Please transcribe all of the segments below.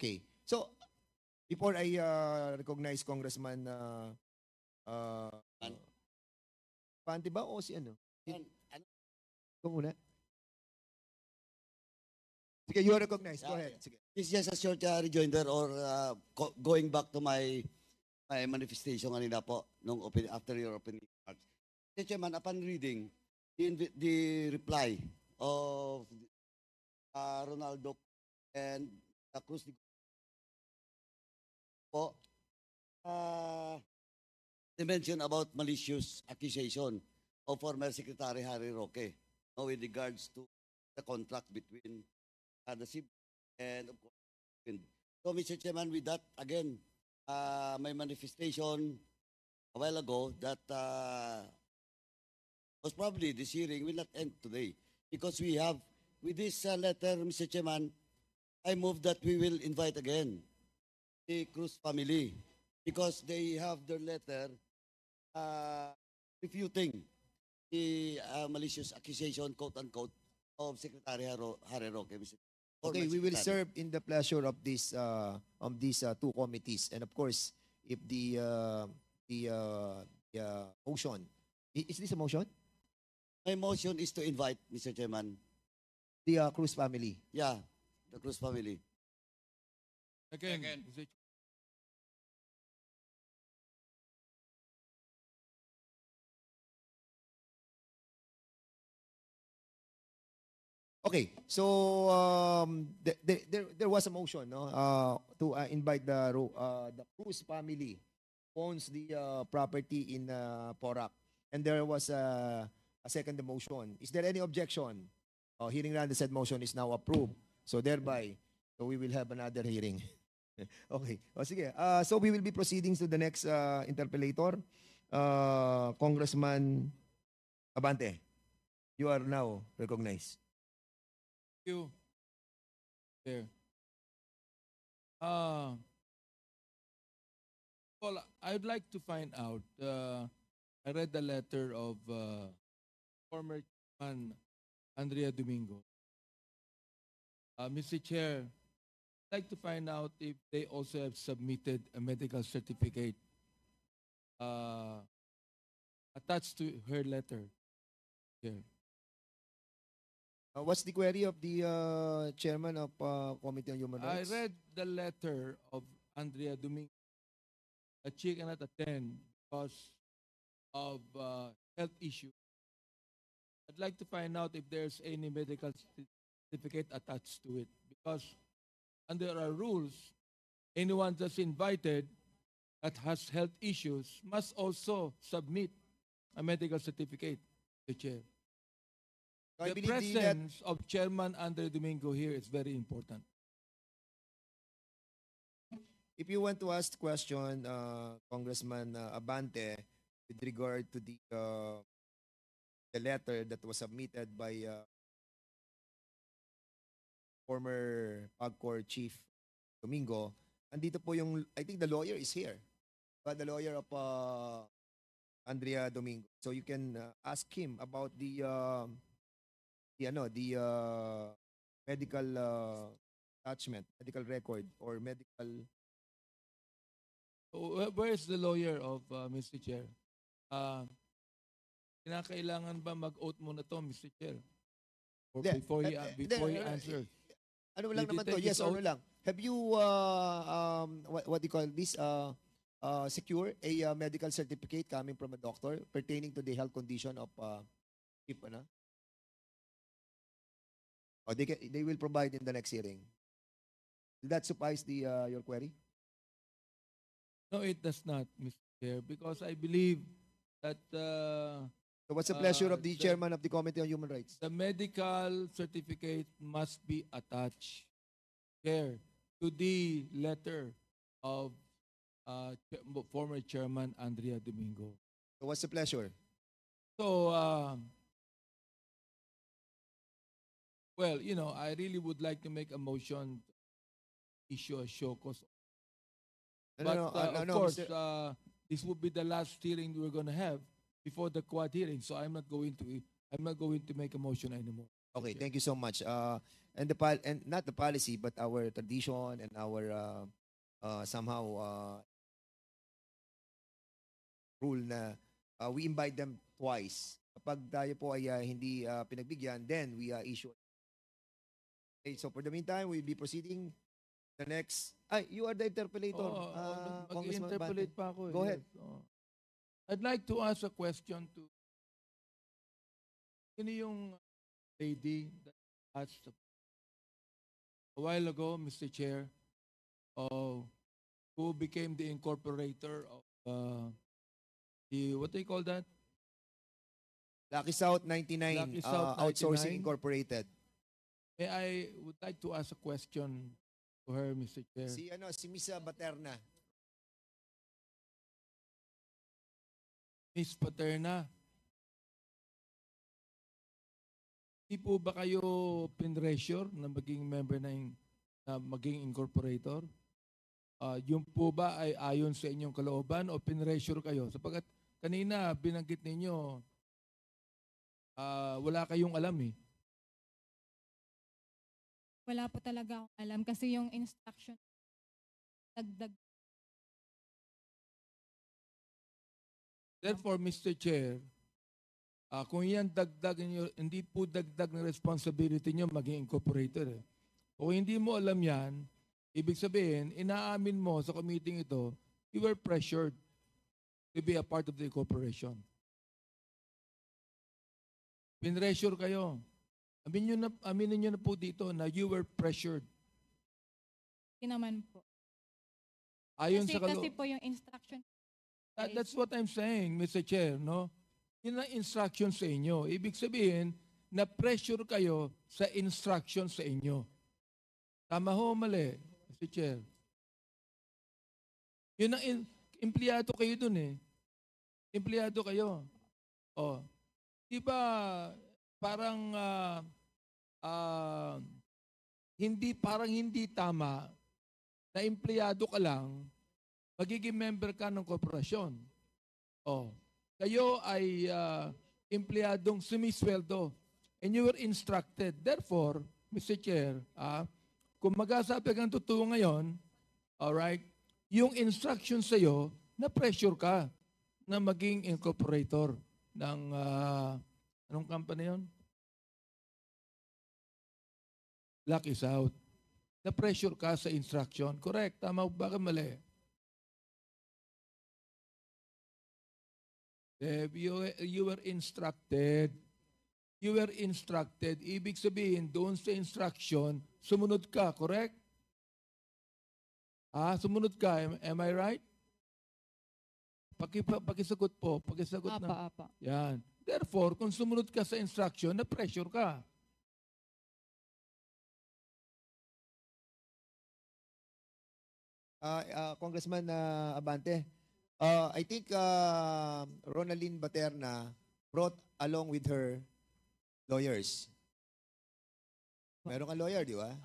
Okay. So, before I recognize Congressman Pante ba o si ano? Ikaw muna. Sige, you are recognized. Go ahead. Sige. It's just a short rejoinder or going back to my manifestation kanina po after your opening remarks. Mr. Chairman, upon reading the reply of Ronaldo and Cruz po, they mentioned about malicious accusation of former Secretary Harry Roque with regards to the contract between the CIB and of course. So, Mr. Chairman, with that, again, my manifestation a while ago that was probably this hearing will not end today because we have, with this letter, Mr. Chairman, I move that we will invite again the Cruz family because they have their letter refuting the malicious accusation, quote unquote, of Secretary Harry Roque. Okay, we will serve in the pleasure of these two committees, and of course, if the motion is this a motion? My motion is to invite, Mr. Chairman, the Cruz family. Yeah, the Cruz family. Again. Okay, so there was a motion, no, to invite the Cruz family owns the property in Porac, and there was a second motion. Is there any objection? Hearing none, the said motion is now approved. So thereby, so we will have another hearing. Okay. Sige. So we will be proceeding to the next interpellator, Congressman Abante. You are now recognized. You there. Well, I'd like to find out. I read the letter of former chairman Andrea Domingo. Mr. Chair, I'd like to find out if they also have submitted a medical certificate attached to her letter. Here. What's the query of the chairman of Committee on Human Rights? I read the letter of Andrea Domingo that she cannot attend because of health issues. I'd like to find out if there's any medical certificate attached to it because under our rules, anyone that's invited that has health issues must also submit a medical certificate, the chair. The presence of Chairman Andre Domingo here is very important. If you want to ask question, Congressman Abante, with regard to the letter that was submitted by former PAGCOR Chief Domingo, andito po yung, I think the lawyer is here. The lawyer of Andrea Domingo. So you can ask him about the medical attachment, medical record, or medical. Where is the lawyer of Mr. Chair? Kinakailangan ba mag-oath muna to, Mr. Chair? Or before he answers? Ano lang naman to? Yes or no lang. Have you what do you call this? Secure a medical certificate coming from a doctor pertaining to the health condition of they will provide in the next hearing. Will that suffice your query? No, it does not, Mr. Chair, because I believe that so what's the pleasure of the chairman of the Committee on Human Rights? The medical certificate must be attached here to the letter of former chairman Andrea Domingo. So what's the pleasure? So, well, I really would like to make a motion to issue a show cause. But of course, this will be the last hearing we're going to have before the quad hearing. So I'm not going to make a motion anymore. Okay, Chair. thank you so much. And not the policy, but our tradition and our somehow rule na we invite them twice. Kapag tayo po ay hindi pinagbigyan, then we issue. Okay, so for the meantime, we'll be proceeding the next. Ay, you are the interpellator. Congressman Mag-interpolate Abante. pa ako. Go ahead. Yes, I'd like to ask a question to sino yung lady that asked a while ago, Mr. Chair, who became the incorporator of what do you call that? Lucky South 99, Lucky South Outsourcing 99. Incorporated. I would like to ask a question to her, Mr. Chair. Si Misa Baterna. Miss Paterna, di po ba kayo pinressure na maging member na maging incorporator? Yung po ba ay ayon sa inyong kalooban o pinressure kayo? Sapagkat kanina binanggit ninyo wala kayong alam eh. Wala po talaga akong alam kasi yung instruction dagdag. Therefore, Mr. Chair, kung yan dagdag niyo, hindi po dagdag na responsibility niyo maging incorporator. Eh. Kung hindi mo alam yan, ibig sabihin, inaamin mo sa committee ito, you were pressured to be a part of the corporation. Pinressure kayo. Aminin nyo na po dito na you were pressured. Hindi naman po. Ayon Kasi, sa kasi po yung instruction. That's what I'm saying, Mr. Chair, no? Yun ang instruction sa inyo. Ibig sabihin, na pressure kayo sa instruction sa inyo. Tama ho, mali, Mr. Chair. Yun ang empleyado kayo dun eh. Empleyado kayo. Oh. Di ba parang hindi tama na empleyado ka lang, magiging member ka ng korporasyon. Oh. Kayo ay empleyadong sumisweldo and you were instructed. Therefore, Mr. Chair, kung mag-asabi kang totoo ngayon, alright, yung instruction sa'yo, na-pressure ka na maging incorporator ng, anong company yun? Lucky South. Na-pressure ka sa instruction. Correct. Tama ba ka mali? You were instructed. You were instructed. Ibig sabihin, doon sa instruction, sumunod ka. Correct? Sumunod ka. Am I right? Pakisagot po. Pakisagot na. Apa. Yan. Therefore, kung sumunod ka sa instruction, na-pressure ka. Congressman Abante, I think Ronaldin Baterna brought along with her lawyers. Meron kang lawyer, di ba?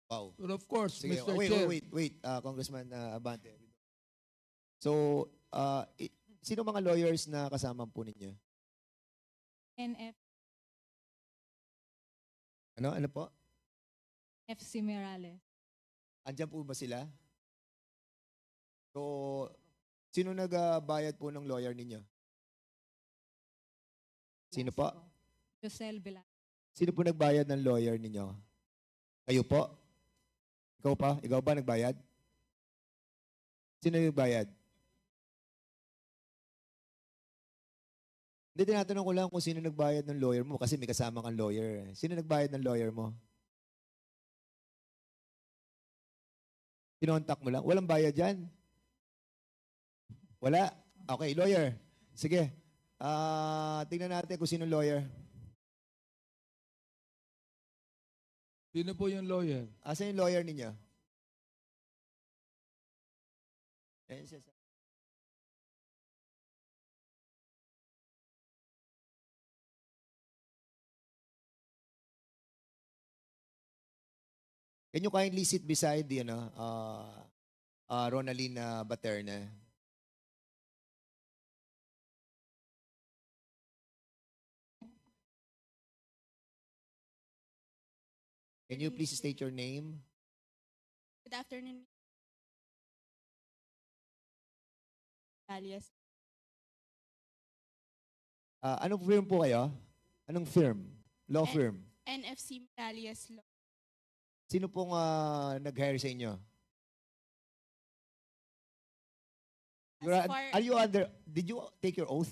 Wow. But of course, Sige, Mr. Chair. wait, Congressman Abante. So, sino mga lawyers na kasama po ninyo? NF, Ano po? FC Mirales. Andyan po ba sila? So, sino nagbayad po ng lawyer ninyo? Sino po? Josel Villar. Sino po nagbayad ng lawyer ninyo? Kayo po? Ikaw pa? Ikaw ba nagbayad? Sino nagbayad? Hindi, tinatanong ko lang kung sino nagbayad ng lawyer mo kasi may kasama kang lawyer. Sino nagbayad ng lawyer mo? Kinontak mo lang? Walang bayad dyan? Wala? Okay, lawyer. Sige. Tingnan natin kung sino lawyer. Sino po yung lawyer? Asan yung lawyer ninyo? Ayan siya. Can you kindly sit beside the Ronaldin Baterna? Can you please state your name? Good afternoon, alias Anong firm po kayo? Anong firm? Law Eh, firm? NFC alias Law. Sino pong nag-hire sa inyo? As far, Are you did you take your oath?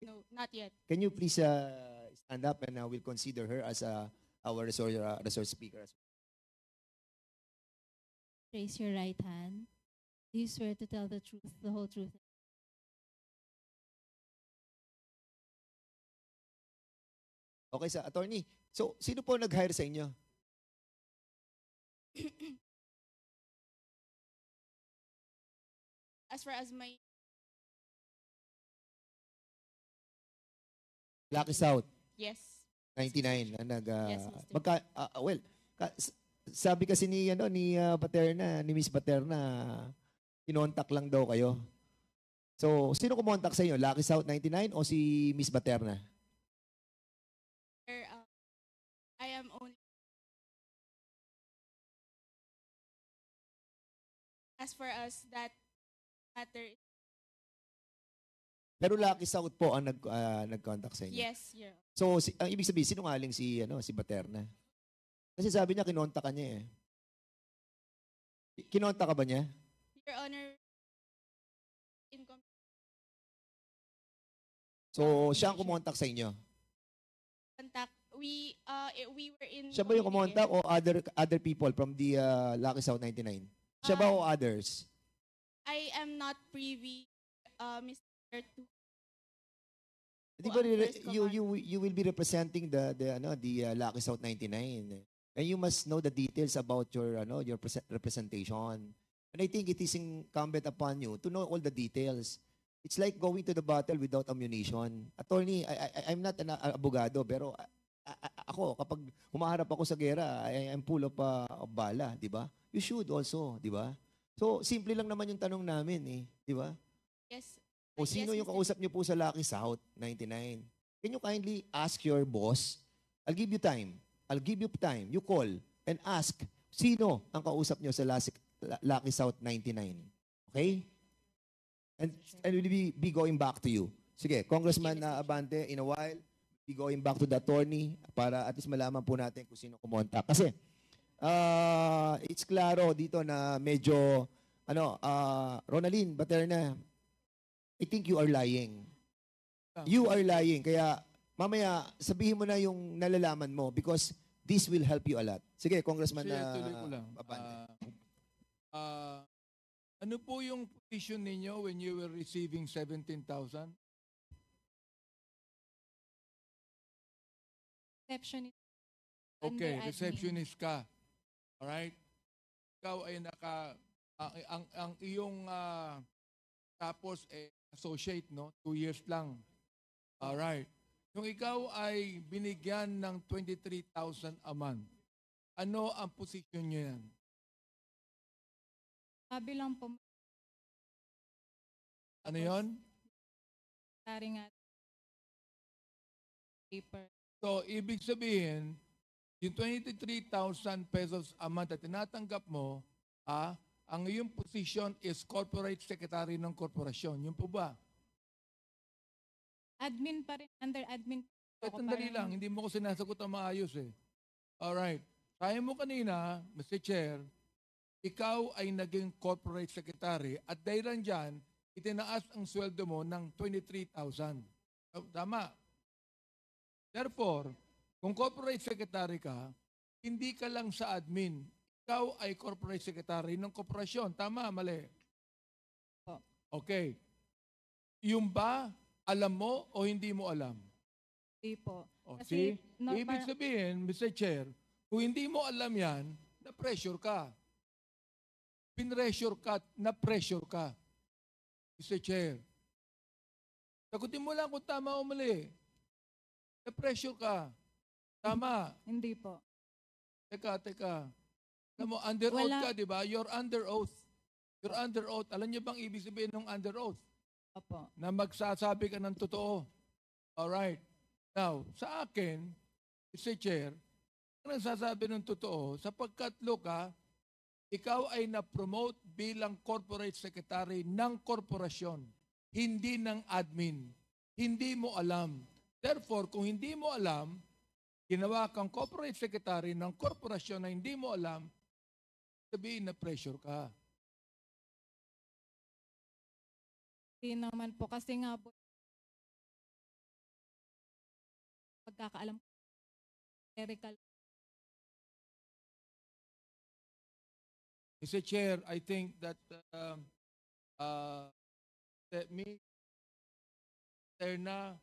no, not yet. Can you please stand up and we'll consider her as our resource speaker as well. Raise your right hand. Do you swear to tell the truth, the whole truth? Okay, sa attorney. So, sino po nag-hire sa inyo? As far as my Lucky South, yes, 99. Na Yes, Mr. Sabi kasi ni Baterna, ni Miss Baterna, kinontak lang daw kayo. So, sino kumontak sa inyo? Lucky South 99 o si Miss Baterna? sir, I am only as far as that matter. Pero Lucky South po ang nag-contact sa inyo. Yes, yeah. So, ang ibig sabihin, sinungaling si Baterna? Kasi sabi niya, kinontak ka niya eh. Kinontak ka ba niya? Your Honor, So, siya ang kumontak sa inyo? contact. We were in. Siya ba yung kumontak o other people from the Lucky South 99? Siya ba o others? I am not privy, Mr. To. Di ba you will be representing the Lucky South 99, and you must know the details about your representation. And I think it is incumbent upon you to know all the details. It's like going to the battle without ammunition. Attorney, I'm not an abogado, pero ako kapag humaharap ako sa gera, I'm full of bala, di ba? You should also, di ba? So simple lang naman yung tanong namin eh, di ba? Yes. O sino Yes, yung Mr. kausap niyo po sa Lucky South 99? Can you kindly ask your boss? I'll give you time. You call and ask sino ang kausap niyo sa Lucky South 99. Okay? And we'll be going back to you. Sige, Congressman Abante, in a while, be going back to the attorney para at least malaman po natin kung sino kumontak. Kasi it's klaro dito na medyo Ronaldin Baterna, I think you are lying. You are lying. Kaya mamaya sabihin mo na yung nalalaman mo because this will help you a lot. Sige, Congressman Tuloy ko lang. Abante. Ano po yung position ninyo when you were receiving 17,000? Receptionist. Okay, Under admin. receptionist ka. Alright? Ikaw ay ang iyong tapos associate, no? 2 years lang. Alright. Yung ikaw ay binigyan ng 23,000 a month, ano ang position nyo yan? Sabi lang po, Ano yon? tari nga paper. So, ibig sabihin, yung 23,000 pesos a month na tinatanggap mo, ang iyong position is corporate secretary ng korporasyon. Yun po ba? Admin pa rin, under admin. Sandali lang, hindi mo ko sinasagot ang maayos eh. Alright. Kaya mo kanina, Mr. Chair, ikaw ay naging corporate secretary at dahil dyan, itinaas ang sweldo mo ng 23,000. Tama. Therefore, kung corporate secretary ka, hindi ka lang sa admin. Ikaw ay corporate secretary ng korporasyon. Tama, mali? Okay. Yung ba, alam mo o hindi mo alam? Hindi po. O, Kasi, see? Ibig sabihin, Mr. Chair, kung hindi mo alam yan, na-pressure ka. Pinressure ka, na-pressure ka. Mr. Chair. Sagutin mo lang kung tama o mali. Na-pressure ka. Tama. Hindi po. Teka. Alam mo, under oath ka, di ba? You're under oath. You're under oath. Alam niyo bang ibig sabihin ng under oath? Opo. Na magsasabi ka ng totoo. Alright. Now, sa akin, Mr. Chair, Ang nagsasabi ng totoo, sapagkat Luca, ikaw ay na-promote bilang corporate secretary ng korporasyon, hindi ng admin. Hindi mo alam. Therefore, kung hindi mo alam, ginawa kang corporate secretary ng korporasyon na hindi mo alam, sabihin na pressure ka. Hindi naman po kasi nga po pagkakaalam ko, clerical. Mr. Chair, I think that uh, me, Terna,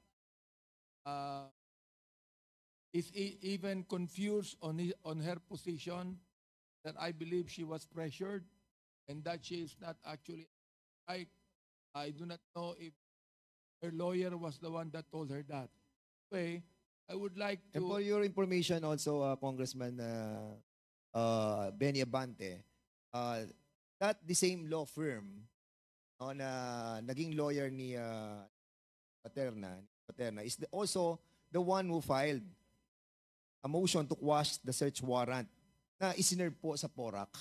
is even confused on her position, that I believe she was pressured and that she is not actually right. I do not know if her lawyer was the one that told her that. Anyway, I would like And for to... your information also, Congressman Benny Abante, that the same law firm na naging lawyer ni Paterna is also the one who filed a motion to quash the search warrant na isinerve po sa PORAC.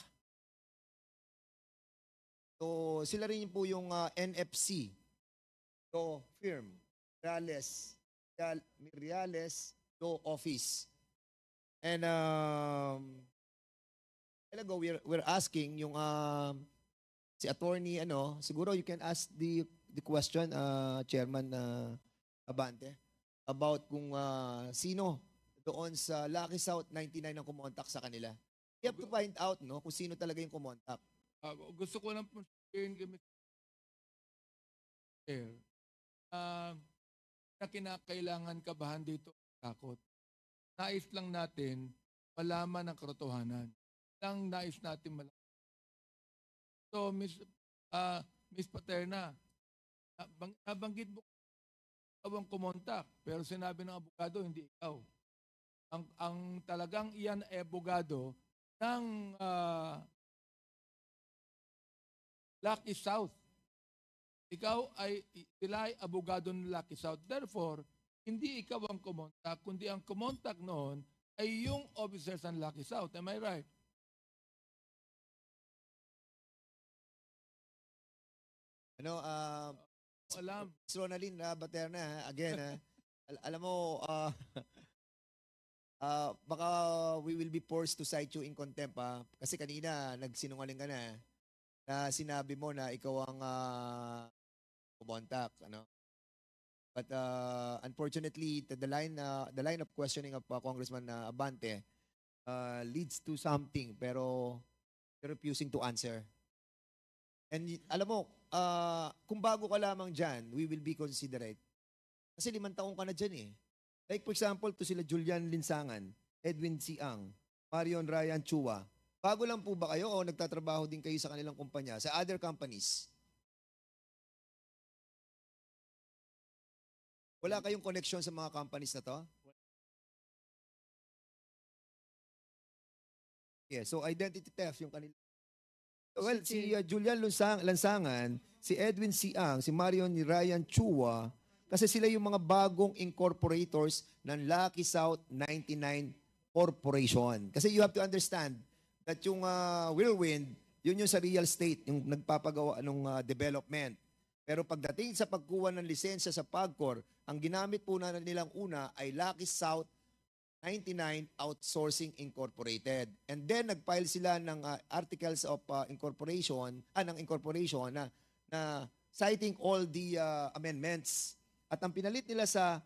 So sila rin po yung NFC law firm, Reales Law Office. And talaga we're asking yung si attorney siguro you can ask the question Chairman Abante about kung sino doon sa Lucky South 99 ang kumontak sa kanila. You have to find out kung sino talaga yung kumontak. gusto ko lang po sabihin kay Mr. Chair, na kinakailangan kabahan dito takot. Nais lang natin malaman ang katotohanan. Lang nais natin malaman. So, Miss Paterna, nabanggit mo ikaw ang kumontak, pero sinabi ng abogado, hindi ikaw. Ang talagang iyan ay abogado ng Lucky South. Sila ay abogado ng Lucky South. Therefore, hindi ikaw ang kumontak, kundi ang kumontak noon ay yung officers ng Lucky South. Am I right? Alam. Ronaldin Baterna, again, alam mo, baka we will be forced to cite you in contempt, kasi kanina nagsinungaling ka na sinabi mo na ikaw ang kumontak, But unfortunately, the line of questioning of Congressman Abante leads to something, pero you're refusing to answer. And alam mo, kung bago ka lamang dyan, we will be considerate. Kasi 5 taong ka na dyan . Like for example, to sila Julian Linsangan, Edwin Siang, Marion Ryan Chua. Bago lang po ba kayo o nagtatrabaho din kayo sa kanilang kumpanya, sa other companies? Wala kayong connection sa mga companies na to? Yeah, so identity theft yung kanila. Well, si Julian Lansangan, si Edwin Siang, si Marion Ryan Chua, kasi sila yung mga bagong incorporators ng Lucky South 99 Corporation. Kasi you have to understand that yung Whirlwind, yun yung sa real estate, yung nagpapagawa ng development. Pero pagdating sa pagkuha ng lisensya sa PAGCOR, ang ginamit po na nilang una ay Lucky South 99 Outsourcing Incorporated. And then nag-file sila ng articles of incorporation na citing all the amendments. At ang pinalit nila sa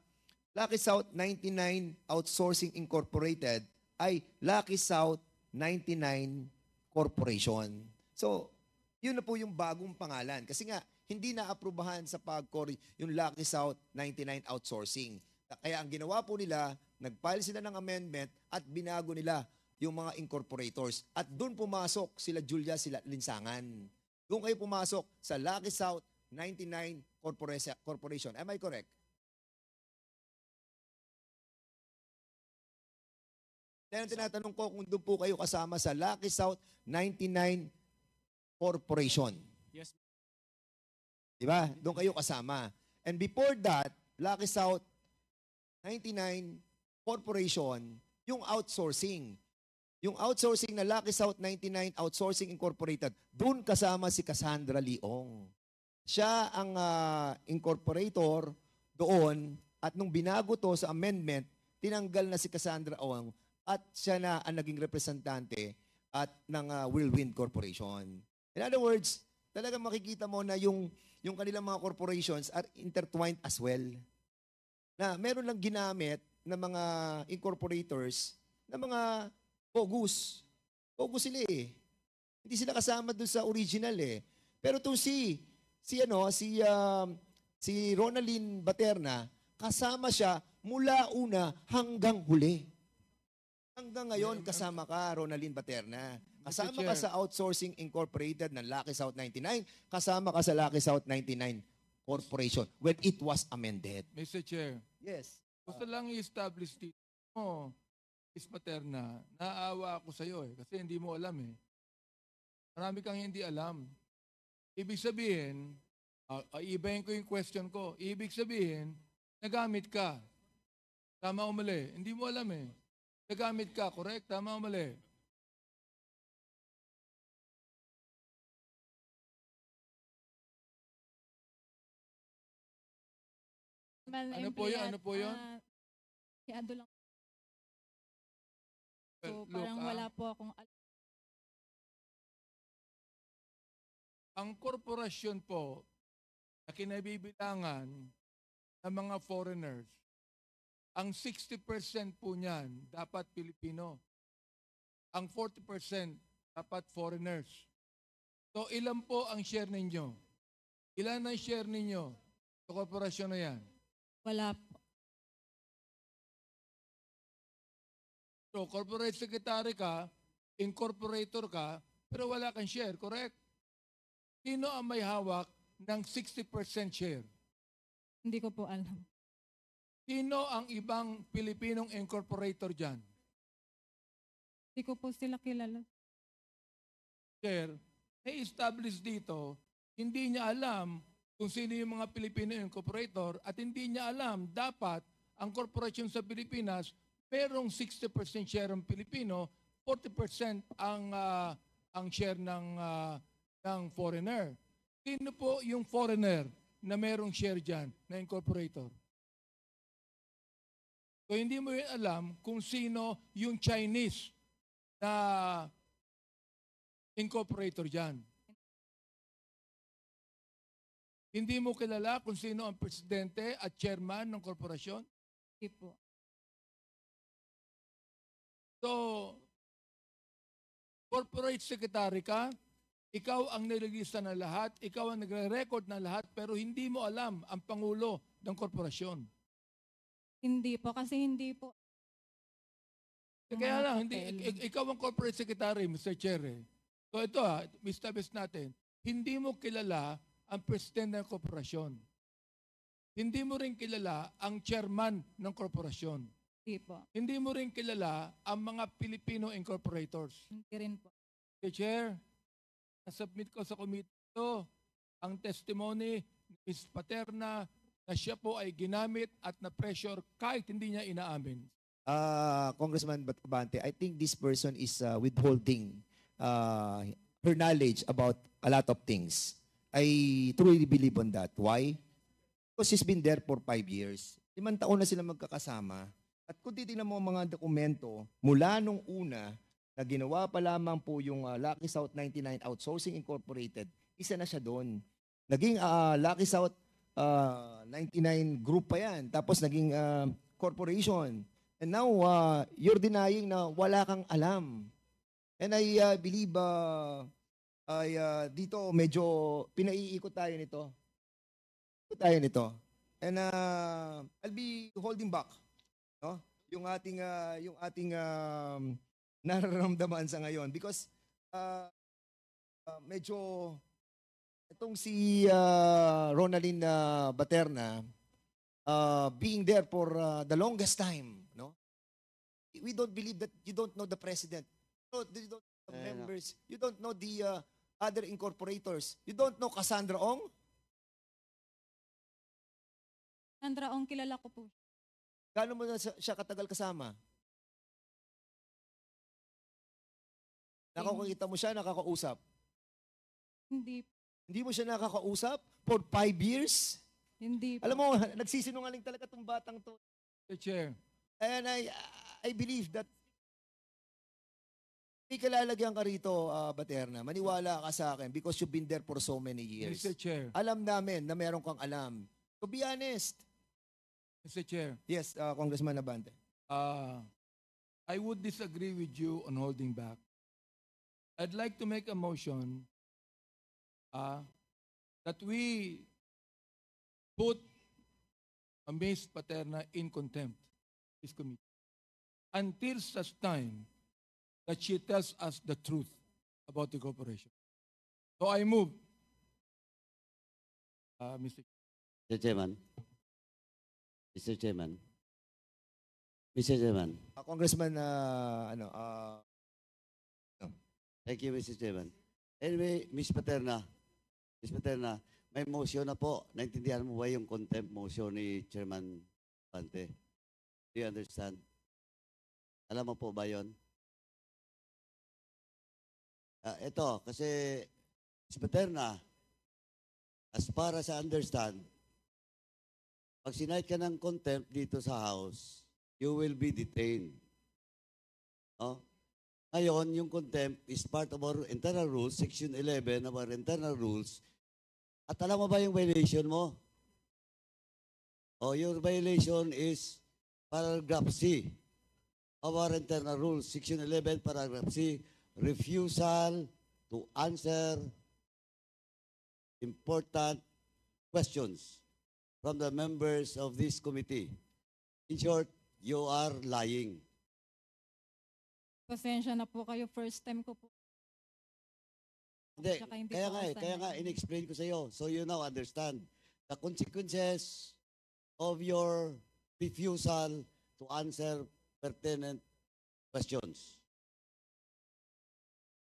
Lucky South 99 Outsourcing Incorporated ay Lucky South 99 Corporation. So, yun na po yung bagong pangalan. Kasi nga, hindi na-aprobahan sa PAGCOR yung Lucky South 99 Outsourcing. Kaya ang ginawa po nila, nag-file sila ng amendment at binago nila yung mga incorporators. At doon pumasok sila Julia, sila Linsangan. Doon kayo pumasok sa Lucky South 99 Corporation. Am I correct? Then tinatanong ko kung doon po kayo kasama sa Lucky South 99 Corporation. Yes. Diba? Doon kayo kasama. And before that, Lucky South 99 Corporation, yung outsourcing. Yung outsourcing na Lucky South 99 Outsourcing Incorporated, doon kasama si Cassandra Leong. Siya ang incorporator doon at nung binago to sa amendment, tinanggal na si Cassandra Leong at siya na ang naging representante at ng Whirlwind Corporation. In other words, talagang makikita mo na yung kanilang mga corporations are intertwined as well. Na meron lang ginamit na mga incorporators na mga bogus. Bogus sila eh. Hindi sila kasama doon sa original eh. Pero itong si Ronaldin Baterna, kasama siya mula una hanggang huli. Hanggang ngayon kasama ka, Ronaldin Baterna. Kasama ka sa Outsourcing Incorporated ng Lucky South 99. Kasama ka sa Lucky South 99 Corporation when it was amended. Mr. Chair, Yes. gusto lang i-establish dito. Miss Paterna, naawa ako sa iyo kasi hindi mo alam eh. Marami kang hindi alam. Ibig sabihin, ibahin ko yung question ko. Ibig sabihin, nagamit ka. Tama o mali? Hindi mo alam eh. Nagamit ka, correct? Tama o mali? Ano po yun? Ano po yun? Ado lang. So, Look, parang wala po akong alam. Ang korporasyon po na kinabibilangan ng mga foreigners, ang 60% po niyan dapat Pilipino. Ang 40% dapat foreigners. So ilan po ang share ninyo? Ilan ang share ninyo sa korporasyon na yan? Wala po. So corporate secretary ka, incorporator ka, pero wala kang share, correct? Sino ang may hawak ng 60% share? Hindi ko po alam. Sino ang ibang Pilipinong incorporator dyan? Hindi ko po sila kilala. Share, may establish dito, hindi niya alam kung sino yung mga Pilipino incorporator at hindi niya alam dapat ang korporasyon sa Pilipinas merong 60% share ng Pilipino, 40% ang share ng foreigner. Sino po yung foreigner na merong share dyan na incorporator? So hindi mo yun alam kung sino yung Chinese na incorporator dyan. Hindi mo kilala kung sino ang presidente at chairman ng korporasyon? Hindi po. So, corporate secretary ka, ikaw ang nililista ng lahat, ikaw ang nagre-record ng lahat, pero hindi mo alam ang pangulo ng korporasyon. Hindi po, kasi hindi po. Kaya Mga lang, papel. ikaw ang corporate secretary, Mr. Chair. So ito establish natin, hindi mo kilala ang presidente ng korporasyon. Hindi mo rin kilala ang chairman ng korporasyon. Hindi po. Hindi mo rin kilala ang mga Filipino incorporators. Hindi rin po. Mr. Chair, nasubmit ko sa committee ito ang testimony ni Ms. Paterna na siya po ay ginamit at na-pressure kahit hindi niya inaamin. Congressman Abante, I think this person is withholding her knowledge about a lot of things. I truly believe on that. Why? Because she's been there for 5 years. 5 taon na sila magkakasama. At kung titignan mo ang mga dokumento, mula nung una na ginawa pa lamang po yung Lucky South 99 Outsourcing Incorporated, isa na siya doon. Naging Lucky South 99 group pa yan. Tapos naging corporation. And now, you're denying na wala kang alam. And I believe dito medyo pinaiikot tayo nito. And I'll be holding back, no? Yung ating nararamdaman sa ngayon because medyo itong si Ronaldin Baterna being there for the longest time, no? We don't believe that you don't know the president. You don't know the members. You don't know the other incorporators. You don't know Cassandra Ong? Sandra Ong, kilala ko po. Gaano mo na siya katagal kasama? Nakakita mo siya, nakakausap. Hindi, Hindi mo siya nakakausap for 5 years? hindi po. Alam mo, nagsisinungaling talaga tong batang to. Mr. Chair, And I believe that may kalalagyan ka rito, Baterna. Maniwala ka sa akin because you've been there for so many years. Mr. Chair, Alam namin na meron kang alam. To be honest. Mr. Chair, Yes, Congressman Abante. I would disagree with you on holding back. I'd like to make a motion that we put Ms. Paterna in contempt, this committee, until such time that she tells us the truth about the corporation. So I move, Mr. Mr. Chairman. Mr. Chairman. Mr. Chairman. Congressman, Thank you, Mr. Chairman. Anyway, Ms. Paterna, may motion na po. Naintindihan mo ba yung contempt motion ni Chairman Pante? Do you understand? Alam mo po ba yun? Ito, kasi Ms. Paterna, as far as I understand, pag sinight ka ng contempt dito sa House, you will be detained. Oh? Ngayon, yung contempt is part of our internal rules, Section 11 of our internal rules. At alam mo ba yung violation mo? Your violation is paragraph C of our internal rules, Section 11, paragraph C, refusal to answer important questions from the members of this committee. In short, you are lying. Pasensya na po kayo. First time ko po. Hindi, Tsaka hindi kaya po nga, ako kaya nga sanay. in-explain ko sa iyo. So you now understand the consequences of your refusal to answer pertinent questions.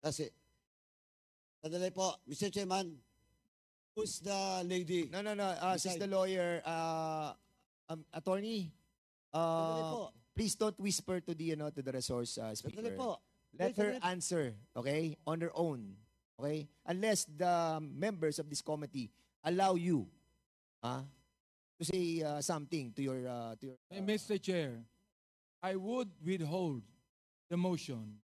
Kasi, sandali po, Mr. Chairman, who's the lady? no, she's Beside- the lawyer, attorney. Sandali po, Please don't whisper to the resource sandali speaker. po. Let her Sandali- answer, okay, on her own, okay? Unless the members of this committee allow you, to say something to your. Mr. Chair, I would withhold the motion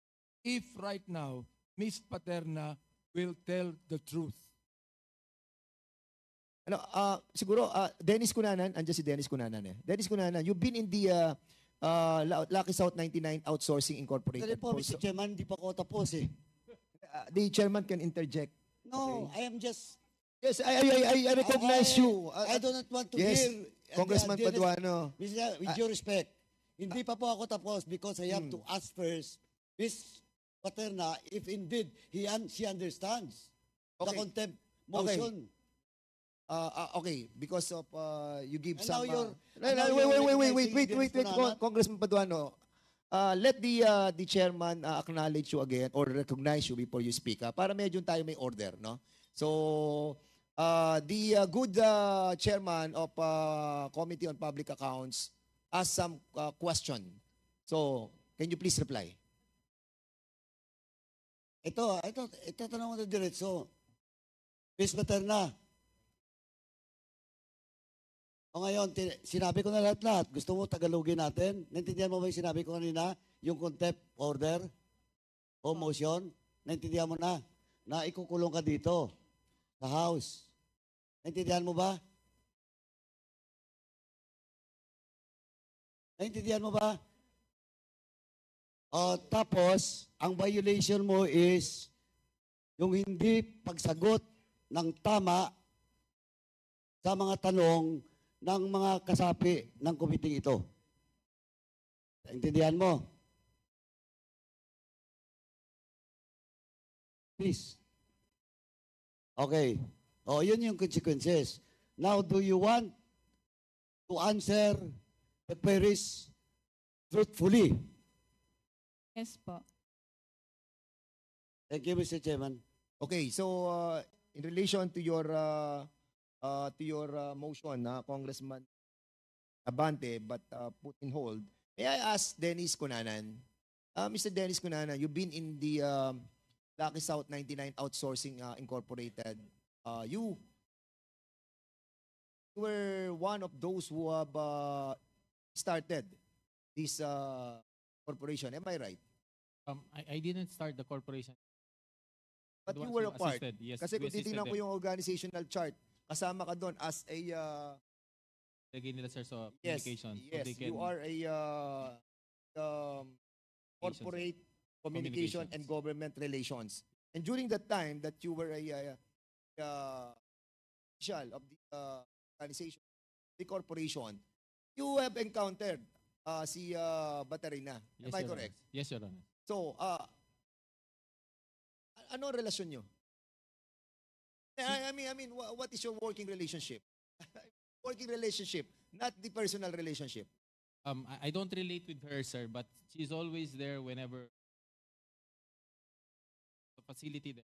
if right now Ms. Paterna will tell the truth. Siguro, Dennis Cunanan, andyan si Dennis Cunanan eh. Dennis Cunanan, you've been in the Lucky South 99 Outsourcing Incorporated. Sandali po, Mr. Chairman, di pa ako tapos eh. The chairman can interject. No, I am just... Yes, I recognize you. I do not want to Yes, hear... Congressman the- the- Paduano. With due respect, hindi pa po ako tapos because I have to ask first Ms. Paterna if indeed she understands the Okay. contempt motion. Okay, because of you give And some. now you're- No, and now no, you're wait, recognizing Dennis Cunanan? Congressman Paduano. Let the chairman acknowledge you again or recognize you before you speak. Para medyo tayo may order, no? So, the good chairman of Committee on Public Accounts asked some question. So, can you please reply? Ito tanong mo na diretso. Ms. Paterna. O ngayon, sinabi ko na lahat-lahat. Gusto mo tagalogin natin? Naintindihan mo ba yung sinabi ko kanina? Yung contempt order o motion? Naintindihan mo na? Na ikukulong ka dito sa House. Naintindihan mo ba? Naintindihan mo ba? Tapos, ang violation mo is yung hindi pagsagot ng tama sa mga tanong ng mga kasapi ng committee ito. Naintindihan mo? Please. Okay. Yun yung consequences. Now, do you want to answer the queries truthfully? Yes po. Thank you, Mr. Chairman. Okay, so in relation to your motion, Congressman Abante, but put in hold, may I ask Dennis Cunanan? Mr. Dennis Cunanan, you've been in the Lucky South 99 Outsourcing Incorporated, you were one of those who have started this corporation. Am I right? I didn't start the corporation. But The you ones were who a part. assisted, yes, Kasi we kung titingnan assisted ko them. yung organizational chart, kasama ka doon as a Lagay nila, sir, sa yes, communications. So yes, they can you are a corporate communication and Communications. government relations. And during that time that you were a official of the organization, the corporation, you have encountered si Baterina. Am Yes, I Your correct? Honor. Yes, Your Honor. So, ano ang relasyon nyo? I mean, what is your working relationship? Working relationship, not the personal relationship. I don't relate with her, sir, but she's always there whenever the facility there,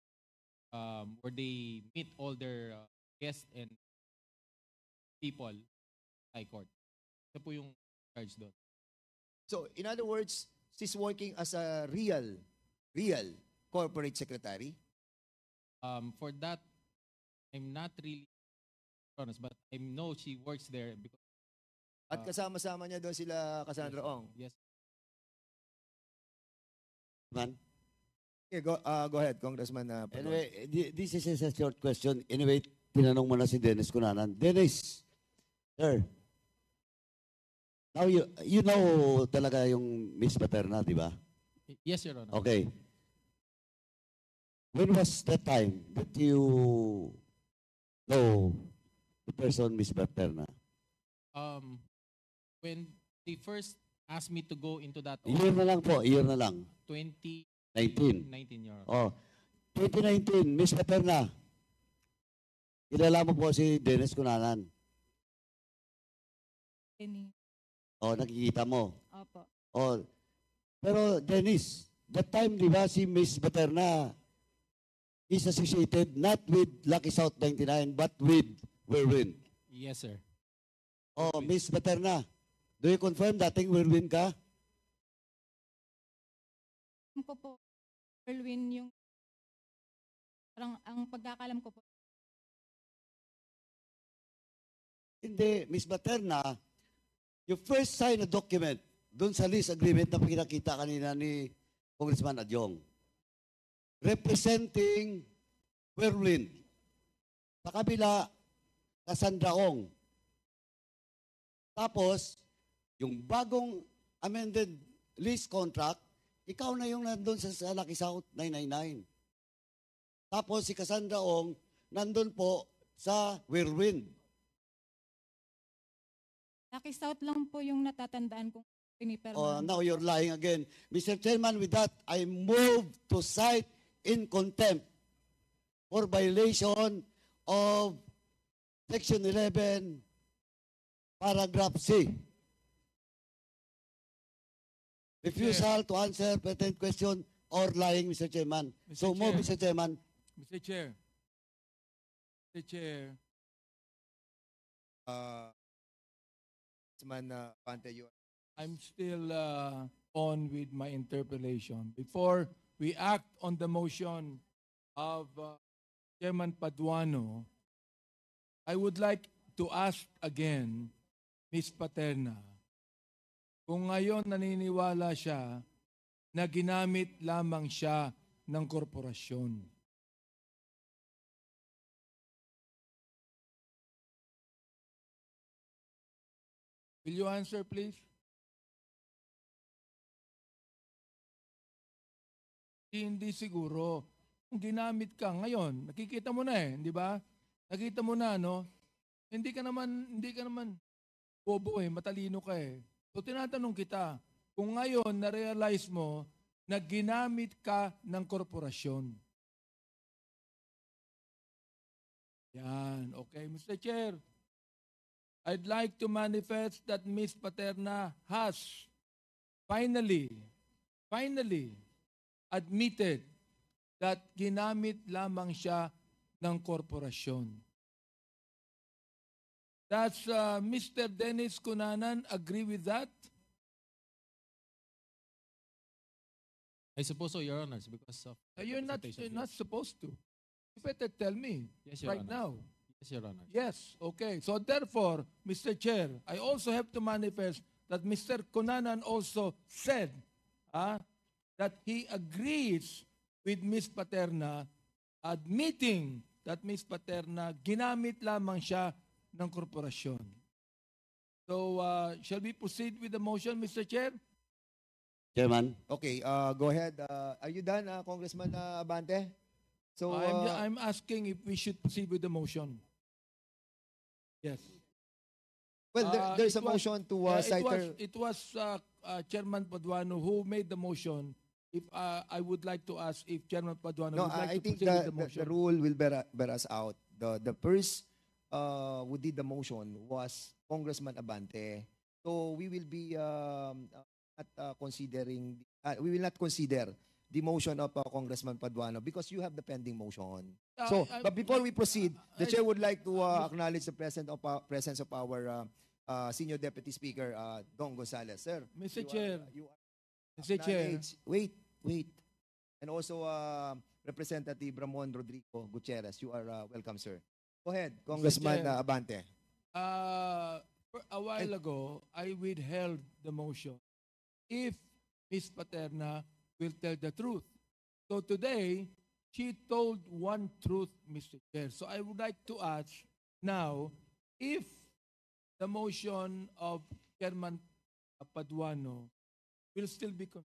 where they meet all their guests and people, high court. Siya po yung charge doon. So, in other words, she's working as a real corporate secretary. For that, I'm not really honest, but I know she works there because At kasama-sama niya doon sila Cassandra Ong. yes. Man. Okay, go ahead, Congressman. Padon. Anyway, this is a short question. Anyway, tinanong mo na si Dennis Cunanan. Dennis, sir, now you know talaga yung Miss Paterna, di ba? Yes, Your Honor. Okay. When was the time that you know the person, Miss Paterna? When they first asked me to go into that Year na lang po, year na lang. 2019, 19. Your Honor. Oh, 2019, Miss Paterna. Kilala mo po si Dennis Cunanan. Any. Oh, nakikita mo. Opo. Oh, pero Dennis, that time, di ba, si Miss Paterna is associated not with Lucky South 99, but with Whirlwind. Yes, sir. Oh, Miss Paterna, do you confirm dating Whirlwind ka? Alam ko po, Erwin, yung parang ang pagkakalam ko po, Hindi, Miss Paterna, you first sign a document doon sa lease agreement na pinakita kanina ni Congressman Adyong, representing Whirlwind. Sa kabila, Cassandra Ong. Tapos, yung bagong amended lease contract, ikaw na yung nandun sa Lucky South 999. Tapos si Cassandra Ong, nandun po sa Whirlwind. Lucky South lang po yung natatandaan kong pinipirma. Oh, now you're lying again. Mr. Chairman, with that, I move to cite in contempt for violation of Section 11, Paragraph C. Refusal to answer pertinent question or lying, Mr. Chairman. Mr. So move, Chair. Mr. Chairman. Mr. Chair. Mr. Chair. Congressman Pante, you I'm still on with my interpellation. Before we act on the motion of Chairman Paduano, I would like to ask again, Ms. Paterna, kung ngayon naniniwala siya na ginamit lamang siya ng korporasyon. Will you answer, please? Hindi siguro. Kung ginamit ka ngayon, nakikita mo na di ba? Nakita mo na, no? Hindi ka naman bobo matalino ka So tinatanong kita, kung ngayon na-realize mo na ginamit ka ng korporasyon. Yan, okay, Mr. Chair. I'd like to manifest that Ms. Paterna has finally admitted that ginamit lamang siya ng korporasyon. Does Mr. Dennis Cunanan agree with that? I suppose so, Your Honors, because of You're not supposed to. You better tell me Yes, Your right Honor. now. Yes, Your Honor. Yes, okay. So therefore, Mr. Chair, I also have to manifest that Mr. Cunanan also said that he agrees with Ms. Paterna, admitting that Ms. Paterna ginamit lamang siya ng korporasyon. So, shall we proceed with the motion, Mr. Chair? Chairman, Okay, go ahead. Are you done, Congressman Abante? So, I'm asking if we should proceed with the motion. Yes. well, there's a it was- motion to Yeah, cite her. it was Chairman Paduano who made the motion. If I would like to ask if Chairman Paduano No, would like I to think proceed with the the motion. rule will bear us out. The first who did the motion was Congressman Abante. So we will be not considering. We will not consider the motion of Congressman Paduano because you have the pending motion. So, but before we proceed, the chair would like to acknowledge the presence of our Senior Deputy Speaker, Don Gonzales. Sir, Mr. you Chair, you are Mr. Chair, acknowledged. Wait. And also, Representative Ramon Rodrigo Gutierrez, you are welcome, sir. Go ahead, Congressman Chair. Abante. A while ago, I withheld the motion if Ms. Paterna will tell the truth. So today, she told one truth, Mr. Chair. So I would like to ask now if the motion of Chairman Paduano will still be considered.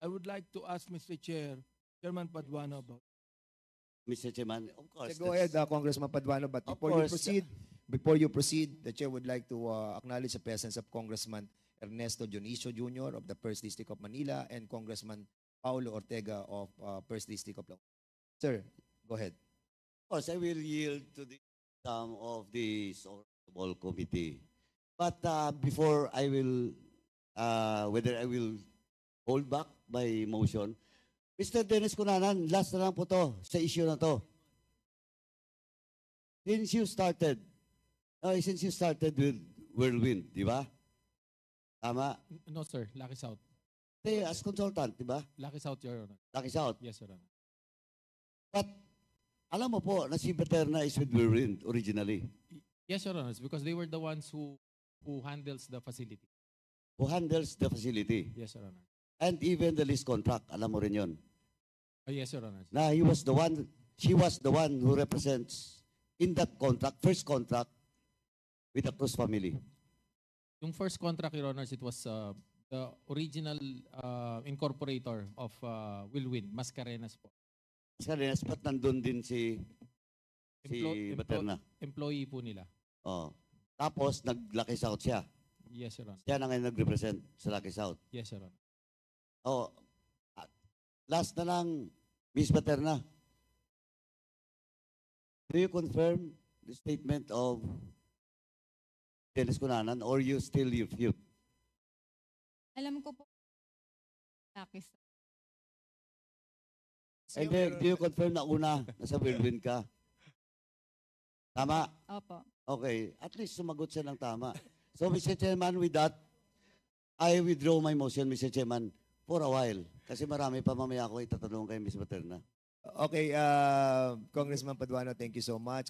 I would like to ask Mr. Chair, Chairman Paduano about. Mr. Chairman, of course. Go ahead, Congressman Paduano. But Of before you proceed, the chair would like to acknowledge the presence of Congressman Ernesto Dionisio Jr. of the First District of Manila and Congressman Paulo Ortega of First District of Laguna. Sir, go ahead. Of course, I will yield to the some of the honorable committee. But before I will, whether I will hold back my motion, Mr. Dennis Cunanan, last na lang po to sa issue na to. Since you started with Whirlwind, di ba? Tama? No, sir. Lucky South. As consultant, di ba? Lucky South, Your Honor. Lucky South. Yes, Your Honor. But, alam mo po na si Paterna is with Whirlwind originally. Yes, Your Honor. Because they were the ones who handles the facility. Who handles the facility. Yes, Your Honor. And even the lease contract, alam mo rin yun. Oh, yes, Your Honor. Na she was the one who represents in that contract, first contract with the Cruz family. Yung first contract, Your Honors, it was the original incorporator of Whirlwind, Mascarenas po. Mascarenas, but nandun din si Paterna. Employee po nila. Oh. Tapos, nag-Lucky South siya. Yes, Your Honor. Siya na ngayon nag-represent sa Lucky South. Yes, Your Honor. Oh. Last na lang, Miss Paterna. Do you confirm the statement of Dennis Cunanan or you still refute? Alam ko po, Lucky South. And then, do you confirm na una, nasa Whirlwind ka? Tama? Opo. Okay. At least sumagot siya ng tama. So, Mr. Chairman, with that, I withdraw my motion, Mr. Chairman, for a while. Kasi marami pa mamaya ako itatanong kay Ms. Paterna. Okay, Congressman Paduano, thank you so much.